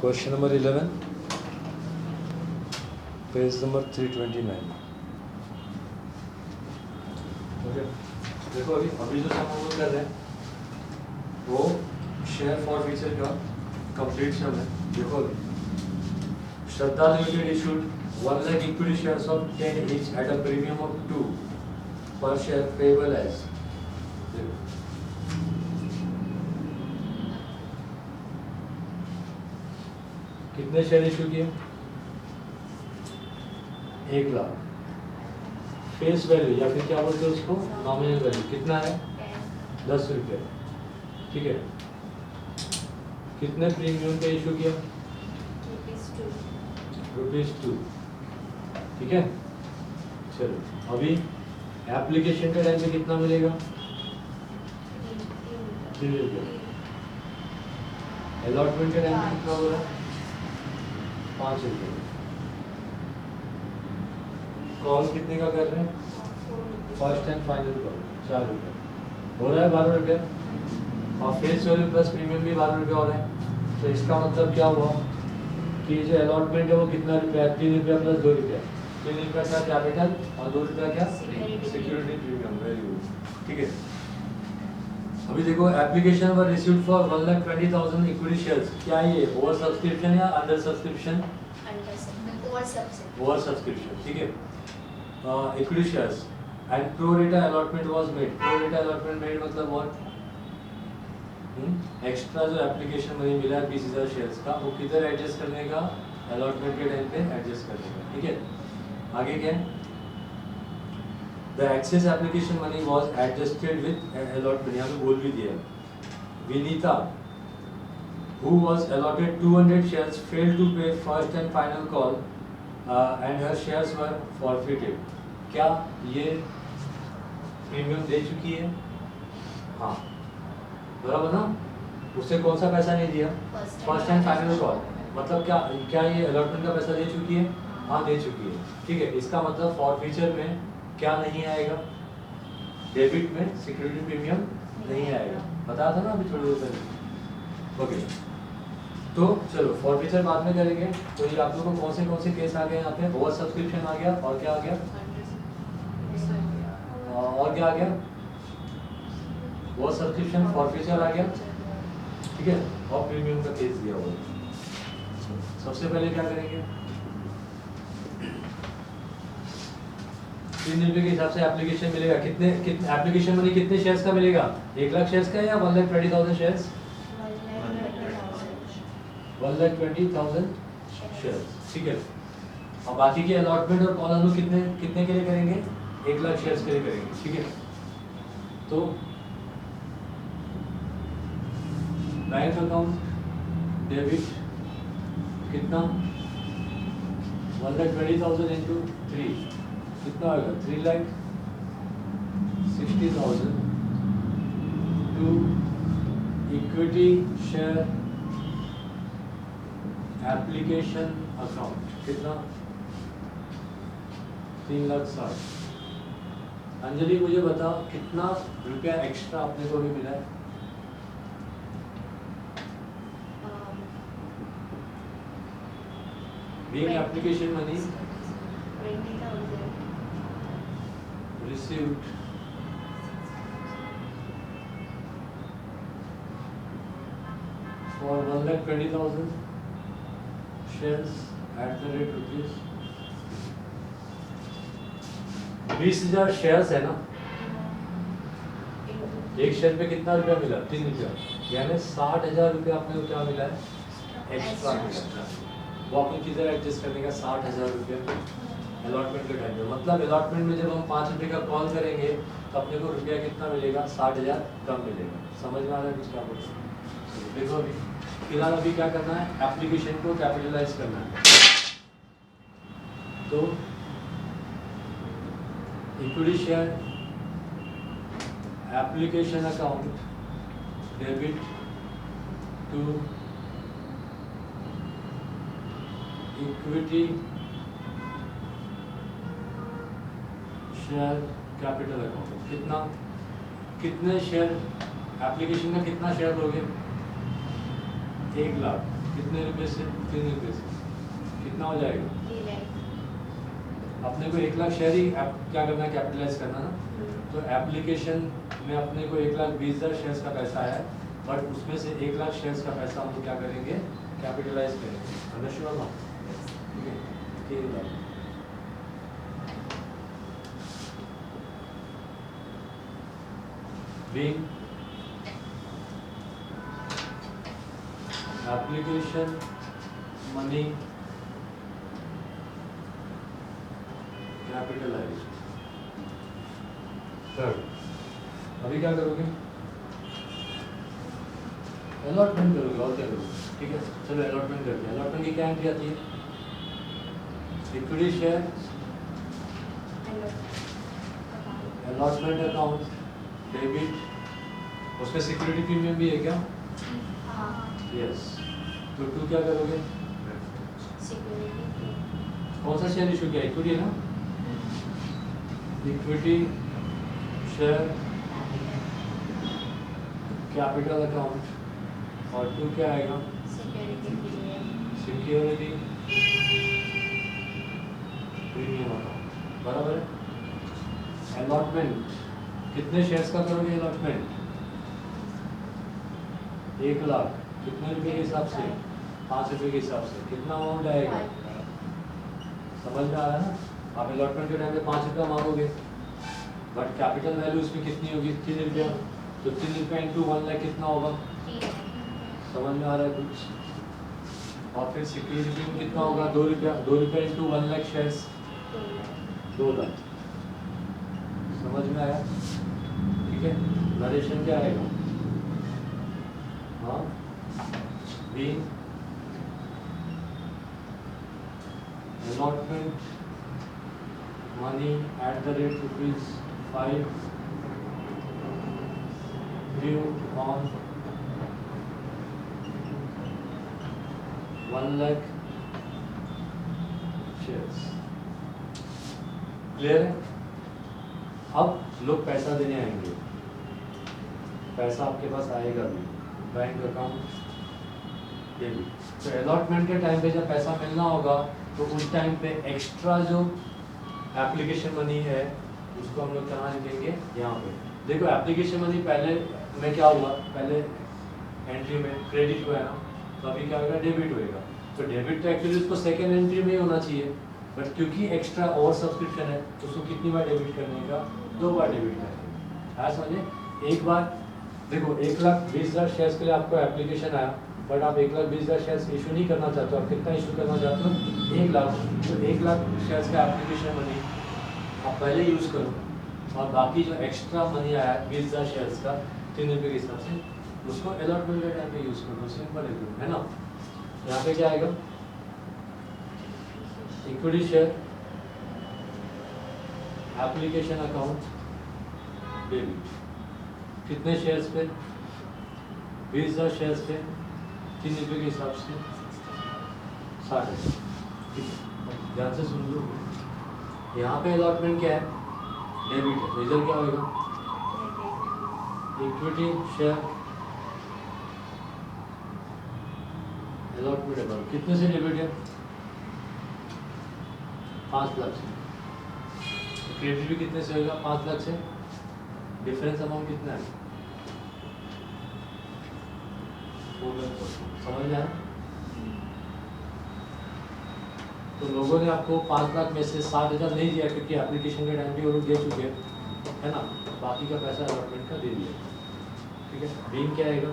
Question number 11, page number 329। Okay, देखो अभी जो हम लोग कर रहे हैं वो शेयर फॉर फीचर का कंप्लीट सम है। देखो अभी Shraddha limited issued 1 lakh equity shares of 10 each at a premium of 2 per share payable as। कितने शेयर इशू किए? 1 लाख। फेस वैल्यू या फिर क्या बोलते हैं उसको, नॉमिनल वैल्यू कितना है? 10 रुपये। ठीक है, कितने प्रीमियम पे इशू किया? ₹2। ठीक है, चलो अभी एप्लीकेशन के टाइम पे कितना मिलेगा? 3 रुपये। अलॉटमेंट के टाइम पे कितना बोला? 5 रुपये। कॉल कितने का कर रहे हैं? फर्स्ट एंड फाइनल कॉल 4 रुपये हो रहा है, 12 रुपये। और फेस वैल्यू प्लस प्रीमियम भी 12 रुपये हो रहे हैं। तो इसका मतलब क्या हुआ कि जो अलॉटमेंट है वो कितना रुपया है? 3 रुपया प्लस 2 रुपया। 3 रुपया क्या कैपिटल और 2 रुपया क्या सिक्योरिटी प्रीमियम। Very good. ठीक है, अभी देखो application were received for 1,20,000 equity shares. क्या ये ओवर सब्सक्रिप्शन या अंडर सब्सक्रिप्शन? Over subscription. ठीक है, इक्विटी शेयर्स एंड प्रो रेटा अलॉटमेंट वाज मेड। प्रो रेटा अलॉटमेंट मेड मतलब व्हाट? एक्स्ट्रा जो एप्लीकेशन मनी मिला है 20,000 शेयर्स का, वो किधर एडजस्ट करने का? अलॉटमेंट के टाइम पे एडजस्ट करने का। ठीक है, आगे क्या है? The excess application money was adjusted with allotment. यहाँ पे बोल भी दिया Vinita who was allotted 200 shares failed to pay first and final call and her shares were forfeited। क्या ये प्रीमियम दे चुकी है? हाँ, बराबर ना। उससे कौन सा पैसा नहीं दिया? First and final call. मतलब क्या क्या ये अलॉटमेंट का पैसा दे चुकी है? हाँ, दे चुकी है। ठीक है, इसका मतलब फॉरफीचर में क्या नहीं आएगा? डेबिट में सिक्योरिटी प्रीमियम नहीं आएगा। बताया था ना अभी थोड़ी देर पहले। ओके, तो चलो फॉरफीचर बाद में करेंगे। तो ये आप लोगों को कौन से केस आ गए यहाँ पे? ओवर सब्सक्रिप्शन आ गया, और क्या आ गया? और क्या आ गया? ओवर सब्सक्रिप्शन, फॉरफीचर आ गया। ठीक है, और प्रीमियम का केस दिया हुआ। सबसे पहले क्या करेंगे? 3 रुपये के हिसाब से एप्लीकेशन मिलेगा। कितने एप्लीकेशन मनी कितने शेयर्स का मिलेगा? 1 लाख शेयर्स का या 1,20,000 शेयर्स? 1,20,000 शेयर्स। ठीक है, और बाकी के अलॉटमेंट और कॉल हम कितने कितने के लिए करेंगे? 1 लाख शेयर्स के लिए करेंगे। ठीक है, तो बैंक अकाउंट डेबिट कितना? 1,20,000 इंटू 3 कितना होगा? 3,60,000 to equity share application account कितना? 3,60,000। अंजलि मुझे बताओ कितना रुपया एक्स्ट्रा अपने को भी मिला है? Being application money 20,000 received for 1,20,000 shares at the rate rupees 20,000 shares है ना। एक शेयर पे कितना रुपया मिला? 3 रुपया। यानी 60,000 रुपया अपने को क्या मिला है? एक्स्ट्रा मिला। वो अपनी चीज़ें एडजस्ट करने का 60,000 रुपया अलॉटमेंट के टाइम पे। मतलब अलॉटमेंट में जब हम 5 रुपये का कॉल करेंगे तो अपने को रुपया कितना मिलेगा? 60,000 कम मिलेगा। समझ में आ रहा है कुछ क्या बोल रहे? देखो अभी फिलहाल अभी क्या करना है? एप्लीकेशन को कैपिटलाइज करना है। तो equity share application account debit to equity share capital account कितना? कितने शेयर एप्लीकेशन का कितना शेयर लोगे? 1 लाख। कितने रुपए से? 3 रुपए से। कितना हो जाएगा? 3 लाख। अपने को 1 लाख शेयर ही क्या करना है, कैपिटलाइज करना ना। तो एप्लीकेशन में अपने को 1,20,000 शेयर्स का पैसा है, बट उसमें से 1 लाख शेयर्स का पैसा हम लोग क्या करेंगे, कैपिटलाइज करेंगे। अंडरस्टूड ना? ठीक है, 3 lakh. Being application money capitalized। Third, अभी क्या करोगे? अलॉटमेंट करोगे, और क्या करोगे? ठीक है, चलो अलॉटमेंट करते हैं। अलॉटमेंट की क्या एंट्री आती है? Equity share, allotment account, debit, उसमें सिक्योरिटी प्रीमियम भी है क्या? हाँ। यस। तो 2 क्या करोगे? सिक्योरिटी। कौन सा शेयर इशू किया? इक्विटी है ना? इक्विटी शेयर, कैपिटल अकाउंट, और 2 क्या आएगा? Security premium. Security premium account. बराबर है। अलॉटमेंट कितने शेयर्स का करोगे अलॉटमेंट? 1 लाख। कितने रुपए के हिसाब से? 5 रुपए के हिसाब से। कितना अमाउंट आएगा? समझ में आ रहा है ना? आप अलॉटमेंट के टाइम पे 5 रुपया मांगोगे, बट कैपिटल वैल्यू इसमें कितनी होगी? 3 रुपया। तो 3 रुपया इंटू 1 लाख कितना होगा? समझ में आ रहा है कुछ? और फिर सिक्योरिटी में कितना होगा? 2 रुपया। 2 रुपया इंटू 1 लाख शेयर्स, 2 लाख। समझ में आया? ठीक है, नरेशन क्या आएगा? हाँ, being allotment money at the rate ₹5 due on 1 lakh shares। Clear है? अब लोग पैसा देने आएंगे, पैसा आपके पास आएगा भी, बैंक अकाउंट डेबिट। तो अलॉटमेंट के टाइम पे जब पैसा मिलना होगा तो उस टाइम पे एक्स्ट्रा जो एप्लीकेशन मनी है उसको हम लोग कहाँ लिखेंगे? यहाँ पे। देखो एप्लीकेशन मनी पहले में क्या हुआ, पहले एंट्री में क्रेडिट हुआ है ना, तो अभी क्या होगा? डेबिट होएगा। तो डेबिट तो एक्चुअली उसको सेकेंड एंट्री में ही होना चाहिए, बट क्योंकि एक्स्ट्रा ओवर सब्सक्रिप्शन है तो उसको कितनी बार डेबिट करने का? 2 बार डेबिट करेंगे। हाँ समझे? एक बार देखो 1,20,000 शेयर्स के लिए आपको एप्लीकेशन आया, बट आप 1,20,000 शेयर्स इशू नहीं करना चाहते हो। आप कितना इशू करना चाहते हो? 1 लाख। तो 1 लाख शेयर्स का एप्लीकेशन मनी आप पहले यूज़ करो, और बाकी जो एक्स्ट्रा मनी आया 20,000 शेयर्स का 3 रुपये के हिसाब से, उसको अलॉटमेंट के टाइम पे यूज़ करो। सिंपल है ना? यहाँ पे क्या आएगा? Equity share, application account debit. कितने शेयर्स पे? 20,000 शेयर्स पे 3 रुपये के हिसाब से 60। ठीक है, ध्यान से सुन लो। यहाँ पे अलॉटमेंट क्या है? डेबिट है। तो इधर क्या होगा? Equity share, allotment account. कितने से डेबिट है? 5 लाख से। क्रेडिट भी कितने से होगा? 5 लाख से। डिफरेंस अमाउंट कितना है? 4 लाख। समझ में आया? तो लोगों ने आपको 5 लाख में से 60,000 नहीं दिया क्योंकि एप्लीकेशन के टाइम पे वो लोग दे चुके हैं, है ना? बाकी का पैसा अलॉटमेंट का दे दिया। ठीक है, बीइंग क्या आएगा?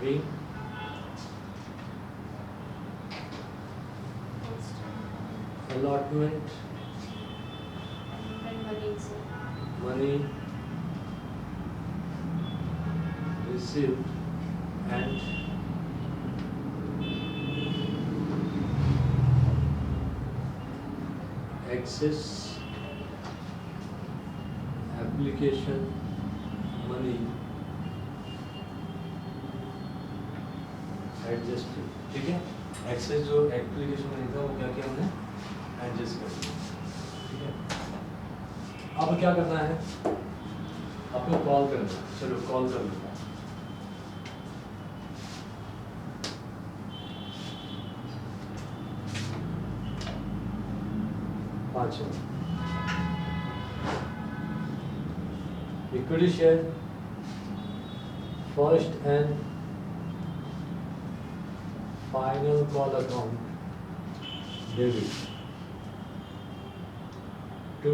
Being allotment money received and access application money adjusted। ठीक है, एक्सेस जो एप्लीकेशन मनी था वो क्या किया हमने? एडजस्ट कर दिया। ठीक है, अब क्या करना है? आपको कॉल करना है। चलो कॉल कर लो। पांचवा equity share first and final call account debit to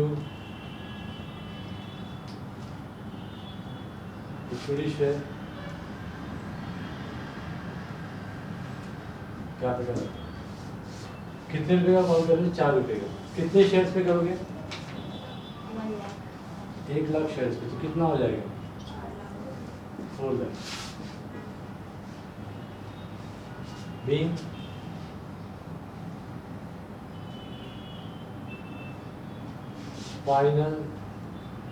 equity share capital. कितने रुपए का कॉल करोगे? 4 रुपए का। कितने शेयर्स पे करोगे? 1 लाख शेयर्स पे। तो कितना हो जाएगा? 4 lakh. Being final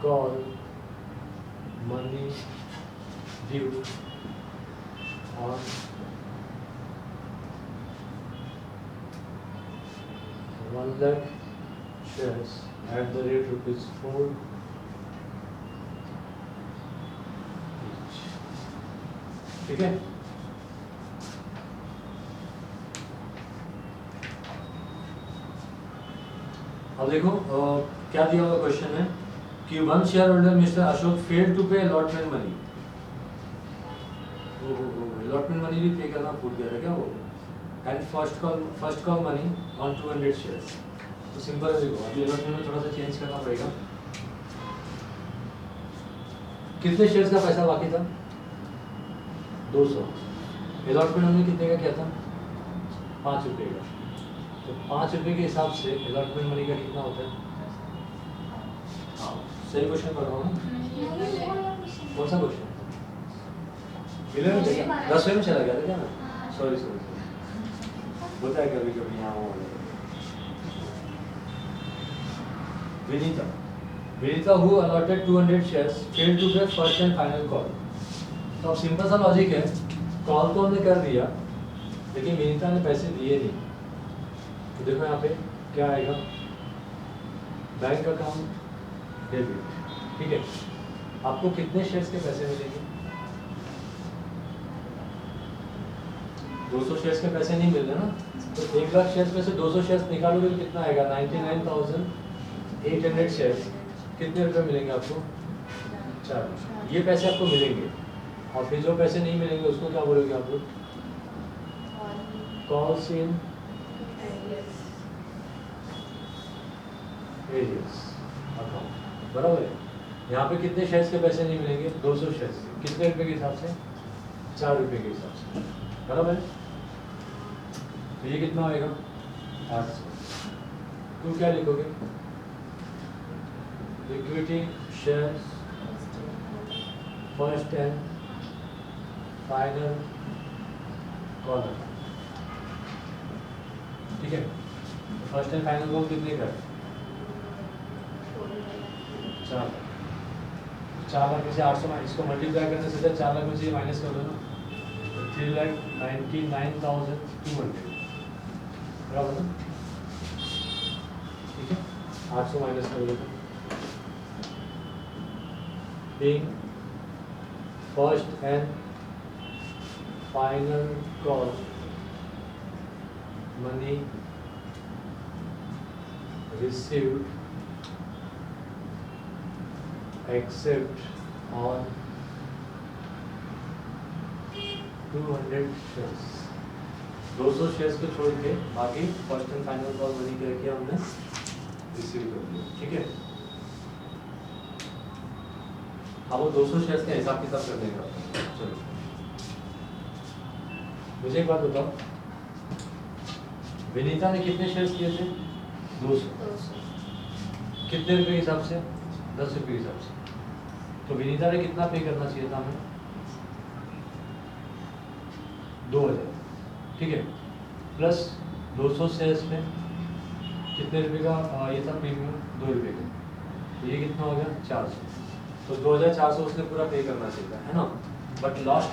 call money due on 1 lakh shares at the rate ₹4 each। ठीक है? अब देखो क्या दिया हुआ क्वेश्चन है कि one shareholder mister Ashok fail to pay allotment money. Allotment money भी पे करना भूल गया था क्या वो? And first call money on 200 shares. तो सिंपल है, देखो अभी अलॉटमेंट में थोड़ा सा चेंज करना पड़ेगा। कितने शेयर्स का पैसा बाकी था? 200। अलॉटमेंट हमने कितने का किया था? 5 रुपये का। तो 5 रुपये के हिसाब से अलॉटमेंट मनी का कितना होता है? हाँ सही क्वेश्चन कर रहा हूँ ना? कौन सा क्वेश्चन? मिले में देखा 10वें में चला गया था क्या मैं? सॉरी होता है कभी कभी यहाँ वो। Vinita who allotted 200 shares fail to pay first and final call. तो अब सिंपल सा लॉजिक है, कॉल तो हमने कर दिया लेकिन विनीता ने पैसे दिए नहीं। तो देखो यहाँ पे क्या आएगा? Bank account debit. ठीक है, आपको कितने शेयर्स के पैसे मिलेंगे? 200 शेयर्स के पैसे नहीं मिल रहे ना, तो 1 लाख शेयर्स में से 200 शेयर्स निकालोगे तो कितना आएगा? 99,800 शेयर्स। कितने रुपए मिलेंगे आपको? 4। ये पैसे आपको मिलेंगे। और फिर जो पैसे नहीं मिलेंगे उसको क्या बोलोगे आप लोग? Calls in arrears account. बराबर है। यहाँ पे कितने शेयर्स के पैसे नहीं मिलेंगे? 200 शेयर्स। कितने रुपए के हिसाब से? 4 रुपए के हिसाब से। बराबर है। तो ये कितना होएगा? 800। तो क्या लिखोगे? Equity shares first and final call. ठीक है, फर्स्ट एंड फाइनल कॉल कितने का है? 4 लाख में से 800 इसको मल्टीप्लाई करने से 4 लाख में से माइनस कर दो ना, 3,99,200। बराबर ना? ठीक है, 800 माइनस कर दो। Being first and final call money received except on 200 shares. 200 shares को छोड़ के बाकी first and final call money क्या किया हमने? रिसीव कर लिया। ठीक है, अब वो 200 शेयर्स का हिसाब किताब करने का। चलो मुझे एक बात बताओ, विनीता ने कितने शेयर्स किए थे? 200। कितने रुपए के हिसाब से? 10 रुपए के हिसाब से। तो विनीता ने कितना पे करना चाहिए था हमें? 2000। ठीक है, प्लस 200 शेयर्स में कितने रुपए का ये था प्रीमियम? 2 रुपए का। तो ये कितना हो गया? 400। तो 2400 उसने पूरा पे करना चाहिए था, है ना? बट लास्ट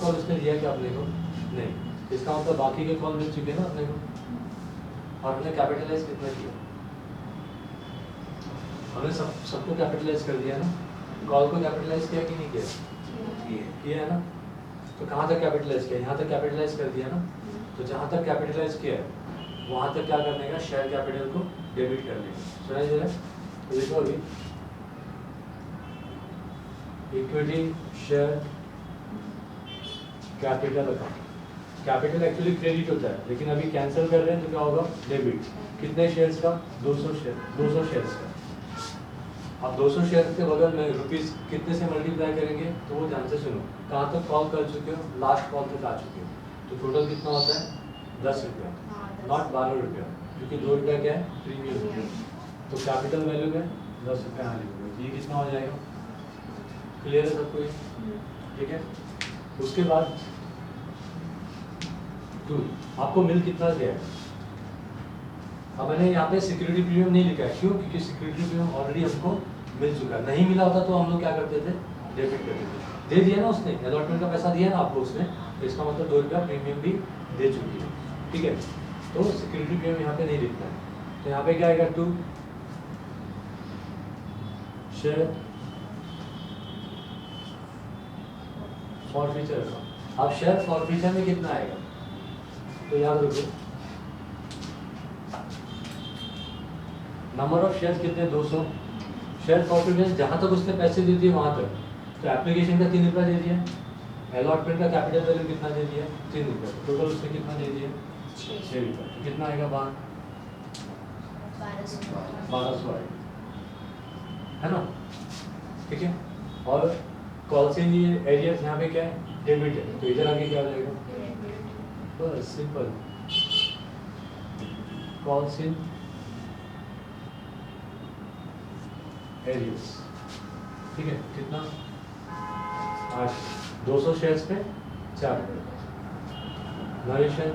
कॉल उसने दिया क्या अपने को? नहीं। इसका मतलब बाकी के कॉल मिल चुके हैं ना अपने को। और हमने कैपिटलाइज कितना किया? हमने सबको कैपिटलाइज कर दिया ना। कॉल को कैपिटलाइज किया कि नहीं किया? किया है ना। तो कहाँ तक कैपिटलाइज किया? यहाँ तक कैपिटलाइज कर दिया ना। तो जहाँ तक कैपिटलाइज किया है वहाँ तक क्या करने का? शेयर कैपिटल को डेबिट करने का। सुनाई दे रहा है? तो देखो अभी equity share capital account. Capital actually credit होता है, लेकिन अभी कैंसिल कर रहे हैं तो क्या होगा? डेबिट। कितने शेयर्स का? 200 शेयर्स का। अब 200 शेयर के बगल में रुपीस कितने से मल्टीप्लाई करेंगे? तो वो ध्यान से सुनो। कहाँ तक कॉल कर चुके हो? लास्ट कॉल तक आ चुके हो। तो टोटल कितना होता है? 10 रुपया, नॉट 12 रुपया, क्योंकि 2 रुपया क्या है? प्रीमियम। तो कैपिटल वैल्यू में 10 रुपया यहाँ लिखोगे, तो ये कितना हो जाएगा? क्लियर है सबको ये? ठीक है। उसके बाद आपको मिल कितना दिया है? अब मैंने यहाँ पे सिक्योरिटी प्रीमियम नहीं लिखा है, क्यों? क्योंकि सिक्योरिटी प्रीमियम ऑलरेडी हमको मिल चुका है। नहीं मिला होता तो हम लोग क्या करते थे? डेबिट करते थे। दे दिया ना उसने, अलॉटमेंट का पैसा दिया ना आपको उसने, तो इसका मतलब 2 रुपया प्रीमियम भी दे चुकी है। ठीक है, तो सिक्योरिटी प्रीमियम यहाँ पे नहीं लिखना है। तो यहाँ पे क्या आएगा? 2 शेयर फॉरफीचर अकाउंट। अब शेयर फॉरफीचर में कितना आएगा? तो याद रखो, नंबर ऑफ शेयर कितने? 200। शेयर फॉरफीचर जहाँ तक उसने पैसे दे दिए वहाँ तक, तो एप्लीकेशन का 3 रुपया दे दिया, अलॉटमेंट का कैपिटल वैल्यू कितना दे दिया? 3 रुपया। टोटल उसने कितना दे दिया? 6 रुपया। तो कितना आएगा? 1200 आएगा, है ना? ठीक है। और कॉल से ये एरियर्स यहाँ पे क्या है? डेबिट है, तो इधर आगे क्या हो जाएगा? बस सिंपल, कॉल से एरियर्स। ठीक है, कितना? 8। 200 शेयर्स पे 4 रुपये। Narration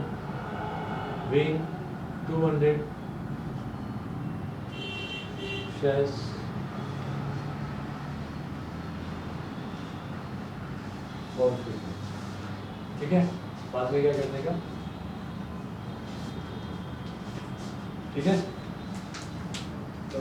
wing 200 shares for free. ठीक है, बाद में क्या करने का? ठीक है, तो